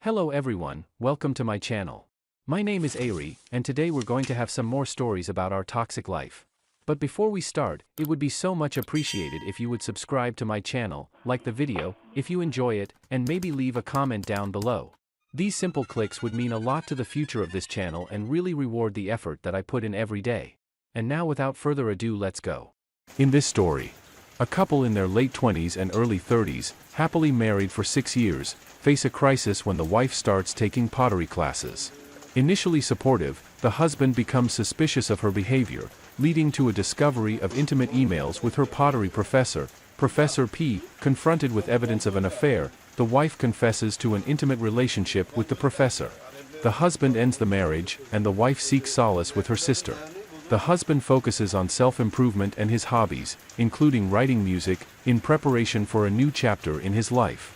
Hello everyone, welcome to my channel. My name is Ari, and today we're going to have some more stories about our toxic life. But before we start, it would be so much appreciated if you would subscribe to my channel, like the video, if you enjoy it, and maybe leave a comment down below. These simple clicks would mean a lot to the future of this channel and really reward the effort that I put in every day. And now without further ado, let's go. In this story, a couple in their late 20s and early 30s, happily married for 6 years, face a crisis when the wife starts taking pottery classes. Initially supportive, the husband becomes suspicious of her behavior, leading to a discovery of intimate emails with her pottery professor, Professor P. Confronted with evidence of an affair, the wife confesses to an intimate relationship with the professor. The husband ends the marriage, and the wife seeks solace with her sister. The husband focuses on self-improvement and his hobbies, including writing music, in preparation for a new chapter in his life.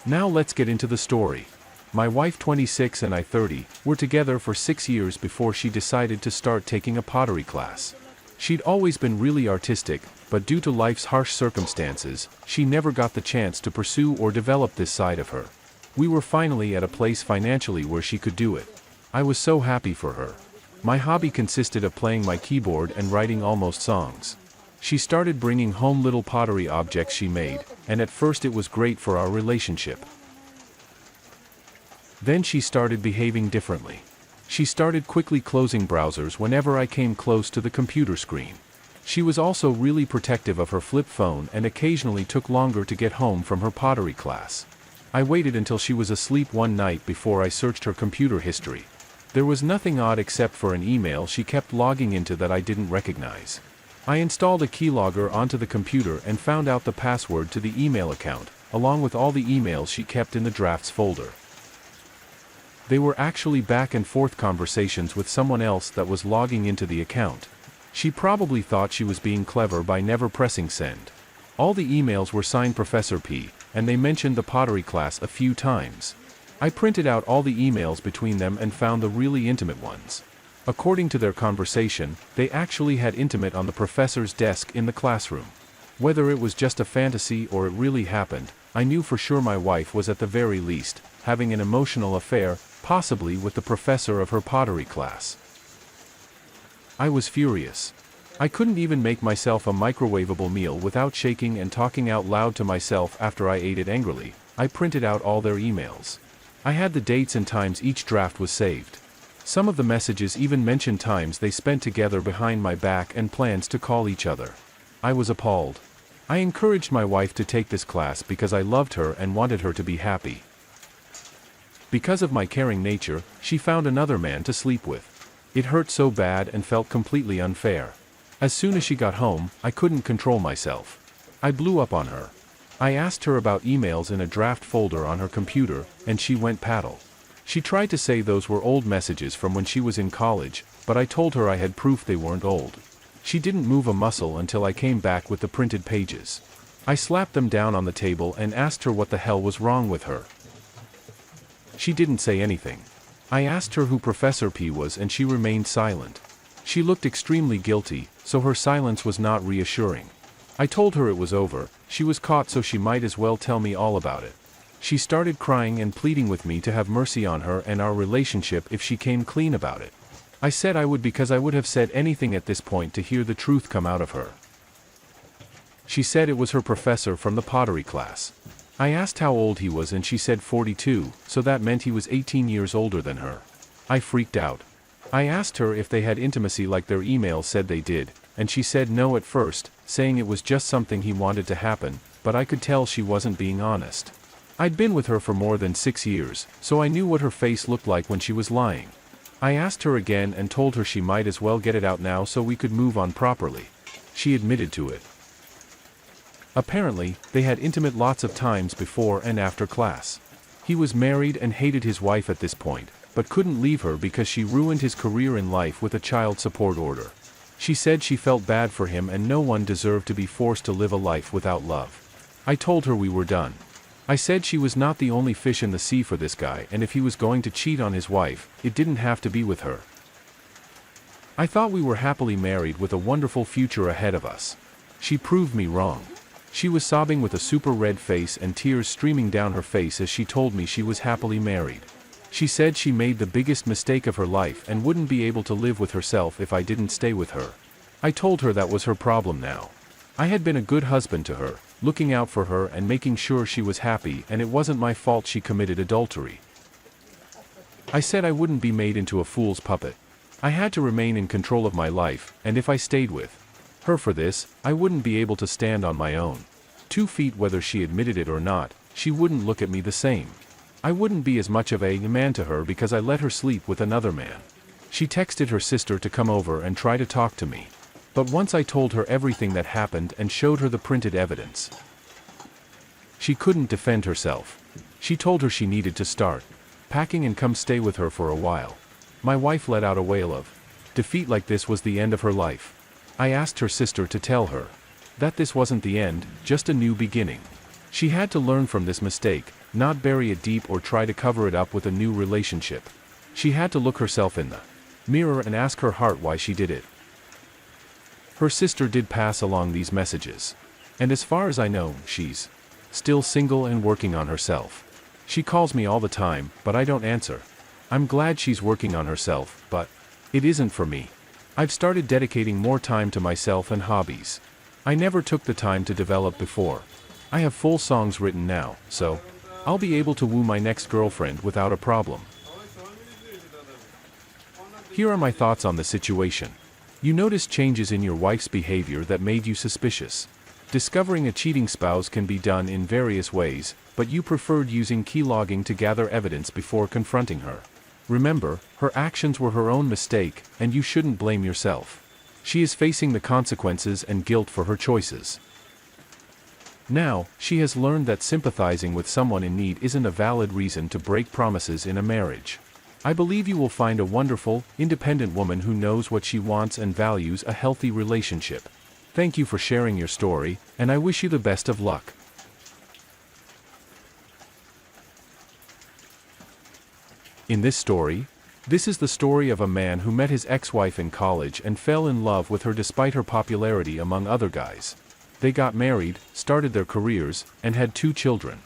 Now let's get into the story. My wife, 26, and I, 30, were together for 6 years before she decided to start taking a pottery class. She'd always been really artistic, but due to life's harsh circumstances, she never got the chance to pursue or develop this side of her. We were finally at a place financially where she could do it. I was so happy for her. My hobby consisted of playing my keyboard and writing almost songs. She started bringing home little pottery objects she made, and at first it was great for our relationship. Then she started behaving differently. She started quickly closing browsers whenever I came close to the computer screen. She was also really protective of her flip phone and occasionally took longer to get home from her pottery class. I waited until she was asleep one night before I searched her computer history. There was nothing odd except for an email she kept logging into that I didn't recognize. I installed a keylogger onto the computer and found out the password to the email account, along with all the emails she kept in the drafts folder. They were actually back and forth conversations with someone else that was logging into the account. She probably thought she was being clever by never pressing send. All the emails were signed Professor P, and they mentioned the pottery class a few times. I printed out all the emails between them and found the really intimate ones. According to their conversation, they actually had intimate on the professor's desk in the classroom. Whether it was just a fantasy or it really happened, I knew for sure my wife was at the very least having an emotional affair, possibly with the professor of her pottery class. I was furious. I couldn't even make myself a microwavable meal without shaking and talking out loud to myself after I ate it angrily. I printed out all their emails. I had the dates and times each draft was saved. Some of the messages even mentioned times they spent together behind my back and plans to call each other. I was appalled. I encouraged my wife to take this class because I loved her and wanted her to be happy. Because of my caring nature, she found another man to sleep with. It hurt so bad and felt completely unfair. As soon as she got home, I couldn't control myself. I blew up on her. I asked her about emails in a draft folder on her computer, and she went paddle. She tried to say those were old messages from when she was in college, but I told her I had proof they weren't old. She didn't move a muscle until I came back with the printed pages. I slapped them down on the table and asked her what the hell was wrong with her. She didn't say anything. I asked her who Professor P was and she remained silent. She looked extremely guilty, so her silence was not reassuring. I told her it was over, she was caught, so she might as well tell me all about it. She started crying and pleading with me to have mercy on her and our relationship if she came clean about it. I said I would, because I would have said anything at this point to hear the truth come out of her. She said it was her professor from the pottery class. I asked how old he was and she said 42, so that meant he was 18 years older than her. I freaked out. I asked her if they had intimacy like their emails said they did, and she said no at first, saying it was just something he wanted to happen, but I could tell she wasn't being honest. I'd been with her for more than 6 years, so I knew what her face looked like when she was lying. I asked her again and told her she might as well get it out now so we could move on properly. She admitted to it. Apparently, they had intimate lots of times before and after class. He was married and hated his wife at this point, but couldn't leave her because she ruined his career in life with a child support order. She said she felt bad for him and no one deserved to be forced to live a life without love. I told her we were done. I said she was not the only fish in the sea for this guy, and if he was going to cheat on his wife, it didn't have to be with her. I thought we were happily married with a wonderful future ahead of us. She proved me wrong. She was sobbing with a super red face and tears streaming down her face as she told me she was happily married. She said she made the biggest mistake of her life and wouldn't be able to live with herself if I didn't stay with her. I told her that was her problem now. I had been a good husband to her, looking out for her and making sure she was happy, and it wasn't my fault she committed adultery. I said I wouldn't be made into a fool's puppet. I had to remain in control of my life, and if I stayed with her for this, I wouldn't be able to stand on my own 2 feet. Whether she admitted it or not, she wouldn't look at me the same. I wouldn't be as much of a man to her because I let her sleep with another man. She texted her sister to come over and try to talk to me. But once I told her everything that happened and showed her the printed evidence, she couldn't defend herself. She told her she needed to start packing and come stay with her for a while. My wife let out a wail of defeat, like this was the end of her life. I asked her sister to tell her that this wasn't the end, just a new beginning. She had to learn from this mistake, not bury it deep or try to cover it up with a new relationship. She had to look herself in the mirror and ask her heart why she did it. Her sister did pass along these messages. And as far as I know, she's still single and working on herself. She calls me all the time, but I don't answer. I'm glad she's working on herself, but it isn't for me. I've started dedicating more time to myself and hobbies I never took the time to develop before. I have full songs written now, so I'll be able to woo my next girlfriend without a problem. Here are my thoughts on the situation. You noticed changes in your wife's behavior that made you suspicious. Discovering a cheating spouse can be done in various ways, but you preferred using keylogging to gather evidence before confronting her. Remember, her actions were her own mistake, and you shouldn't blame yourself. She is facing the consequences and guilt for her choices. Now, she has learned that sympathizing with someone in need isn't a valid reason to break promises in a marriage. I believe you will find a wonderful, independent woman who knows what she wants and values a healthy relationship. Thank you for sharing your story, and I wish you the best of luck. In this story, this is the story of a man who met his ex-wife in college and fell in love with her despite her popularity among other guys. They got married, started their careers, and had 2 children.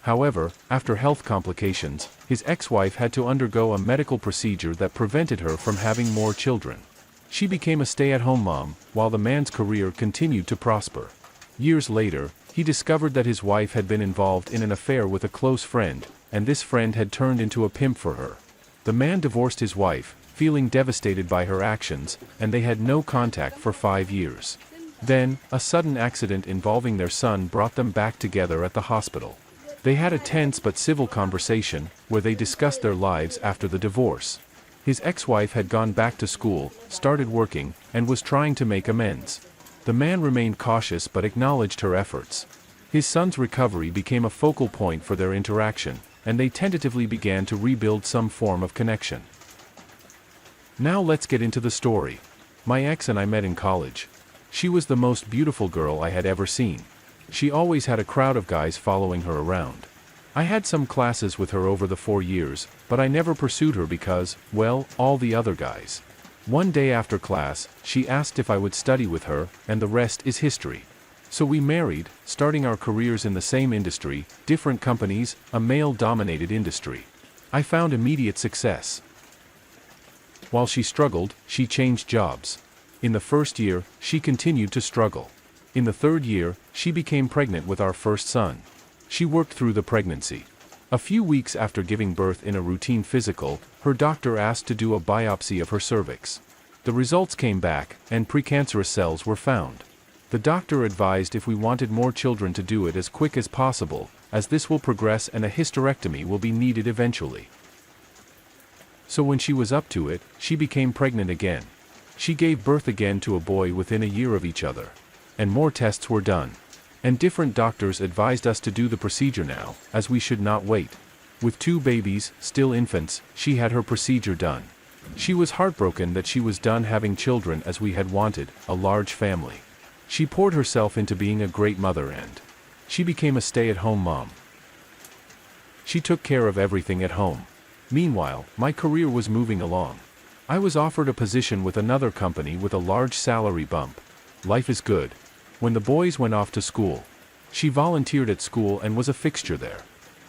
However, after health complications, his ex-wife had to undergo a medical procedure that prevented her from having more children. She became a stay-at-home mom, while the man's career continued to prosper. Years later, he discovered that his wife had been involved in an affair with a close friend, and this friend had turned into a pimp for her. The man divorced his wife, feeling devastated by her actions, and they had no contact for 5 years. Then, a sudden accident involving their son brought them back together at the hospital. They had a tense but civil conversation, where they discussed their lives after the divorce. His ex-wife had gone back to school, started working, and was trying to make amends. The man remained cautious but acknowledged her efforts. His son's recovery became a focal point for their interaction, and they tentatively began to rebuild some form of connection. Now let's get into the story. My ex and I met in college. She was the most beautiful girl I had ever seen. She always had a crowd of guys following her around. I had some classes with her over the 4 years, but I never pursued her because, well, all the other guys. One day after class, she asked if I would study with her, and the rest is history. So we married, starting our careers in the same industry, different companies, a male-dominated industry. I found immediate success. While she struggled, she changed jobs. In the first year, she continued to struggle. In the 3rd year, she became pregnant with our first son. She worked through the pregnancy. A few weeks after giving birth in a routine physical, her doctor asked to do a biopsy of her cervix. The results came back, and precancerous cells were found. The doctor advised if we wanted more children to do it as quick as possible, as this will progress and a hysterectomy will be needed eventually. So when she was up to it, she became pregnant again. She gave birth again to a boy within a year of each other. And more tests were done. And different doctors advised us to do the procedure now, as we should not wait. With 2 babies, still infants, she had her procedure done. She was heartbroken that she was done having children as we had wanted, a large family. She poured herself into being a great mother and she became a stay-at-home mom. She took care of everything at home. Meanwhile, my career was moving along. I was offered a position with another company with a large salary bump. Life is good. When the boys went off to school, She volunteered at school and was a fixture there.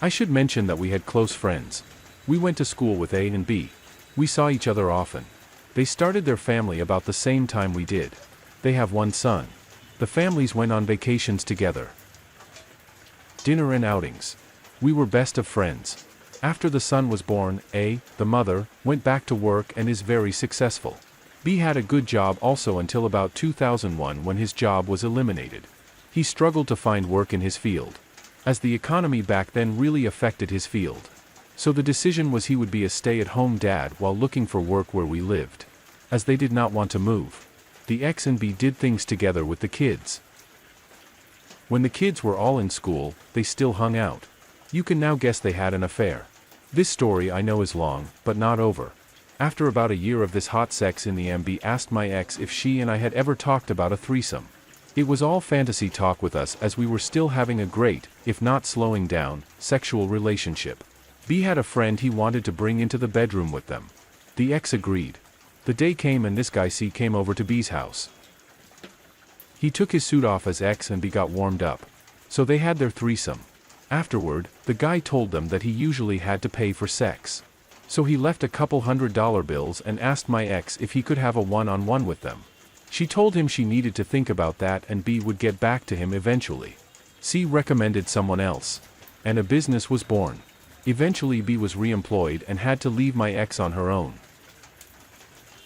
I should mention that we had close friends. We went to school with A and B. We saw each other often. They started their family about the same time we did. They have one son. The families went on vacations together. Dinner and outings. We were best of friends. After the son was born, A, the mother, went back to work and is very successful. B had a good job also until about 2001 when his job was eliminated. He struggled to find work in his field, as the economy back then really affected his field. So the decision was he would be a stay-at-home dad while looking for work where we lived, as they did not want to move. The X and B did things together with the kids. When the kids were all in school, they still hung out. You can now guess they had an affair. This story I know is long, but not over. After about a year of this hot sex in the MB asked my ex if she and I had ever talked about a threesome. It was all fantasy talk with us as we were still having a great, if not slowing down, sexual relationship. B had a friend he wanted to bring into the bedroom with them. The ex agreed. The day came and this guy C came over to B's house. He took his suit off as X and B got warmed up. So they had their threesome. Afterward, the guy told them that he usually had to pay for sex. So he left a couple $100 bills and asked my ex if he could have a one-on-one with them. She told him she needed to think about that and B would get back to him eventually. C recommended someone else. And a business was born. Eventually B was re-employed and had to leave my ex on her own.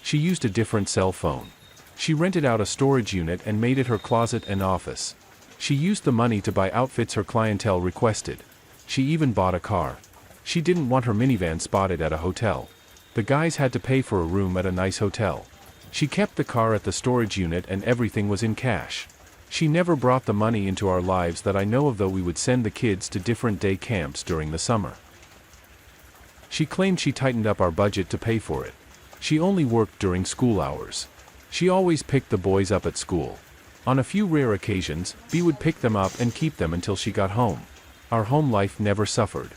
She used a different cell phone. She rented out a storage unit and made it her closet and office. She used the money to buy outfits her clientele requested. She even bought a car. She didn't want her minivan spotted at a hotel. The guys had to pay for a room at a nice hotel. She kept the car at the storage unit and everything was in cash. She never brought the money into our lives that I know of, though we would send the kids to different day camps during the summer. She claimed she tightened up our budget to pay for it. She only worked during school hours. She always picked the boys up at school. On a few rare occasions, B would pick them up and keep them until she got home. Our home life never suffered.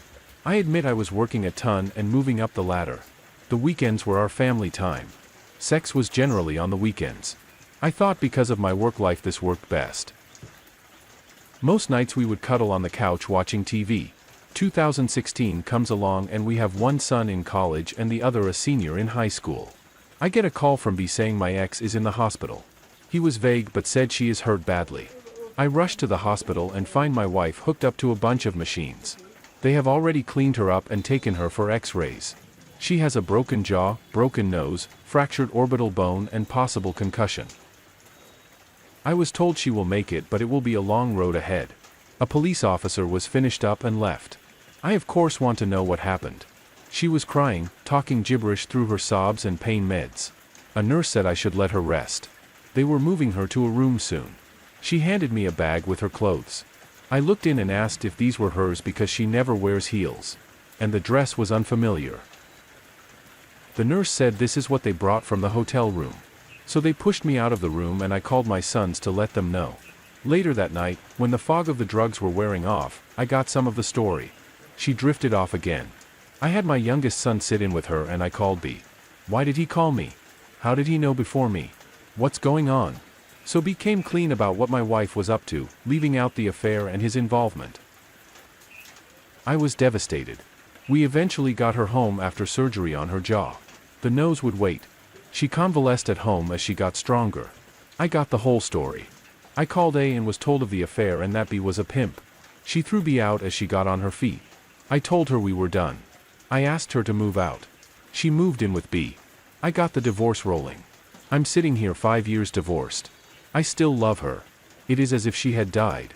I admit I was working a ton and moving up the ladder. The weekends were our family time. Sex was generally on the weekends. I thought because of my work life this worked best. Most nights we would cuddle on the couch watching TV. 2016 comes along and we have one son in college and the other a senior in high school. I get a call from B saying my ex is in the hospital. He was vague but said she is hurt badly. I rush to the hospital and find my wife hooked up to a bunch of machines. They have already cleaned her up and taken her for x-rays. She has a broken jaw, broken nose, fractured orbital bone and possible concussion. I was told she will make it, but it will be a long road ahead. A police officer was finished up and left. I of course want to know what happened. She was crying, talking gibberish through her sobs and pain meds. A nurse said I should let her rest. They were moving her to a room soon. She handed me a bag with her clothes. I looked in and asked if these were hers because she never wears heels. And the dress was unfamiliar. The nurse said this is what they brought from the hotel room. So they pushed me out of the room and I called my sons to let them know. Later that night, when the fog of the drugs were wearing off, I got some of the story. She drifted off again. I had my youngest son sit in with her and I called B. Why did he call me? How did he know before me? What's going on? So B came clean about what my wife was up to, leaving out the affair and his involvement. I was devastated. We eventually got her home after surgery on her jaw. The nose would wait. She convalesced at home as she got stronger. I got the whole story. I called A and was told of the affair and that B was a pimp. She threw B out as she got on her feet. I told her we were done. I asked her to move out. She moved in with B. I got the divorce rolling. I'm sitting here 5 years divorced. I still love her. It is as if she had died.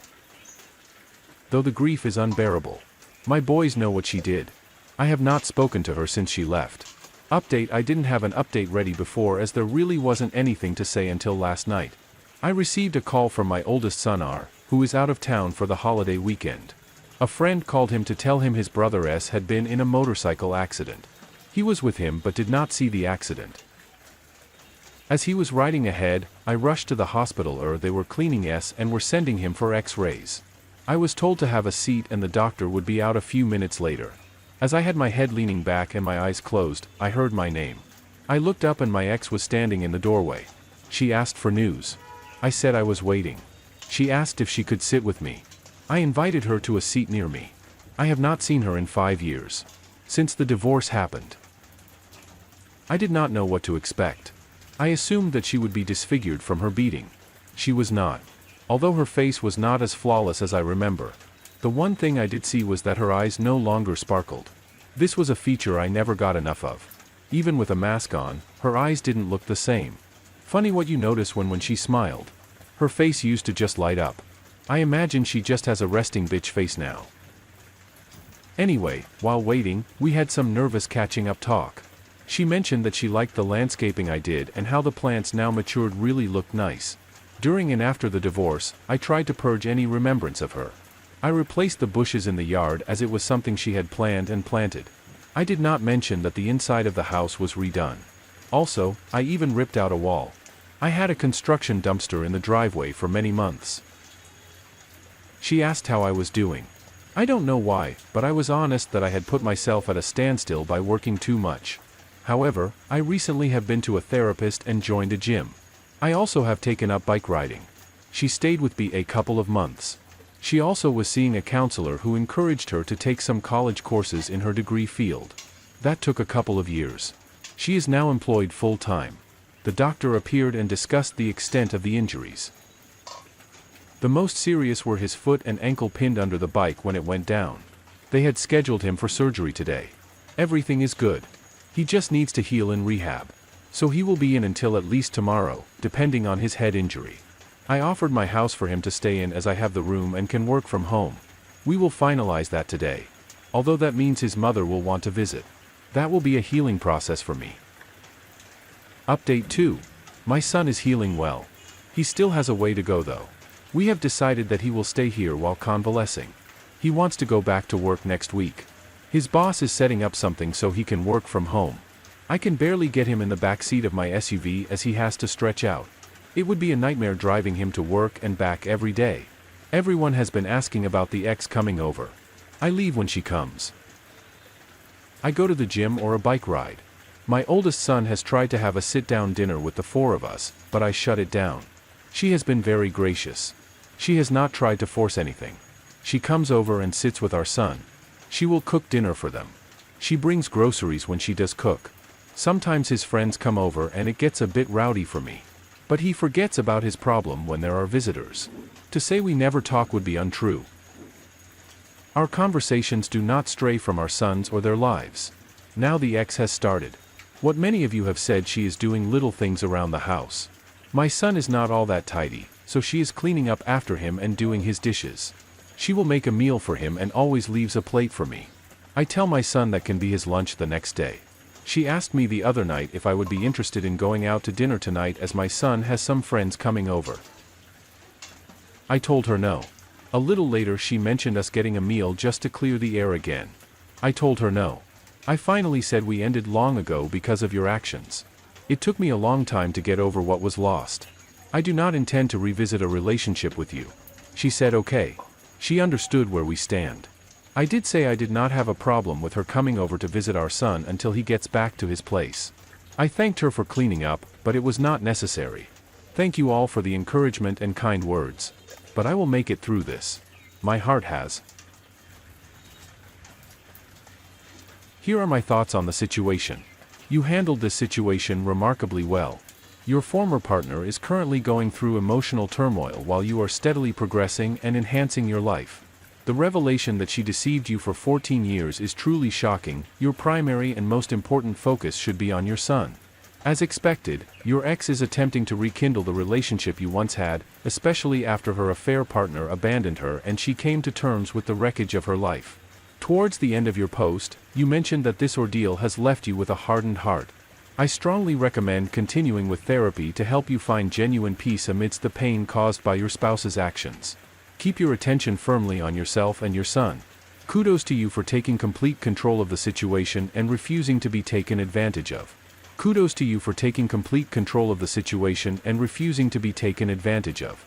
Though the grief is unbearable. My boys know what she did. I have not spoken to her since she left. Update: I didn't have an update ready before as there really wasn't anything to say until last night. I received a call from my oldest son R, who is out of town for the holiday weekend. A friend called him to tell him his brother S had been in a motorcycle accident. He was with him but did not see the accident. As he was riding ahead, I rushed to the hospital. They were cleaning S and were sending him for x-rays. I was told to have a seat and the doctor would be out a few minutes later. As I had my head leaning back and my eyes closed, I heard my name. I looked up and my ex was standing in the doorway. She asked for news. I said I was waiting. She asked if she could sit with me. I invited her to a seat near me. I have not seen her in 5 years. Since the divorce happened. I did not know what to expect. I assumed that she would be disfigured from her beating. She was not. Although her face was not as flawless as I remember. The one thing I did see was that her eyes no longer sparkled. This was a feature I never got enough of. Even with a mask on, her eyes didn't look the same. Funny what you notice when she smiled. Her face used to just light up. I imagine she just has a resting bitch face now. Anyway, while waiting, we had some nervous catching up talk. She mentioned that she liked the landscaping I did and how the plants now matured really looked nice. During and after the divorce, I tried to purge any remembrance of her. I replaced the bushes in the yard as it was something she had planned and planted. I did not mention that the inside of the house was redone. Also, I even ripped out a wall. I had a construction dumpster in the driveway for many months. She asked how I was doing. I don't know why, but I was honest that I had put myself at a standstill by working too much. However, I recently have been to a therapist and joined a gym. I also have taken up bike riding. She stayed with me a couple of months. She also was seeing a counselor who encouraged her to take some college courses in her degree field. That took a couple of years. She is now employed full-time. The doctor appeared and discussed the extent of the injuries. The most serious were his foot and ankle pinned under the bike when it went down. They had scheduled him for surgery today. Everything is good. He just needs to heal in rehab. So he will be in until at least tomorrow, depending on his head injury. I offered my house for him to stay in as I have the room and can work from home. We will finalize that today. Although that means his mother will want to visit. That will be a healing process for me. Update 2. My son is healing well. He still has a way to go though. We have decided that he will stay here while convalescing. He wants to go back to work next week. His boss is setting up something so he can work from home. I can barely get him in the back seat of my SUV as he has to stretch out. It would be a nightmare driving him to work and back every day. Everyone has been asking about the ex coming over. I leave when she comes. I go to the gym or a bike ride. My oldest son has tried to have a sit-down dinner with the 4 of us, but I shut it down. She has been very gracious. She has not tried to force anything. She comes over and sits with our son. She will cook dinner for them. She brings groceries when she does cook. Sometimes his friends come over and it gets a bit rowdy for me. But he forgets about his problem when there are visitors. To say we never talk would be untrue. Our conversations do not stray from our sons or their lives. Now the ex has started. What many of you have said, she is doing little things around the house. My son is not all that tidy, so she is cleaning up after him and doing his dishes. She will make a meal for him and always leaves a plate for me. I tell my son that can be his lunch the next day. She asked me the other night if I would be interested in going out to dinner tonight as my son has some friends coming over. I told her no. A little later she mentioned us getting a meal just to clear the air again. I told her no. I finally said we ended long ago because of your actions. It took me a long time to get over what was lost. I do not intend to revisit a relationship with you. She said okay. She understood where we stand. I did say I did not have a problem with her coming over to visit our son until he gets back to his place. I thanked her for cleaning up, but it was not necessary. Thank you all for the encouragement and kind words. But I will make it through this. My heart has. Here are my thoughts on the situation. You handled this situation remarkably well. Your former partner is currently going through emotional turmoil while you are steadily progressing and enhancing your life. The revelation that she deceived you for 14 years is truly shocking. Your primary and most important focus should be on your son. As expected, your ex is attempting to rekindle the relationship you once had, especially after her affair partner abandoned her and she came to terms with the wreckage of her life. Towards the end of your post, you mentioned that this ordeal has left you with a hardened heart. I strongly recommend continuing with therapy to help you find genuine peace amidst the pain caused by your spouse's actions. Keep your attention firmly on yourself and your son. Kudos to you for taking complete control of the situation and refusing to be taken advantage of. Kudos to you for taking complete control of the situation and refusing to be taken advantage of.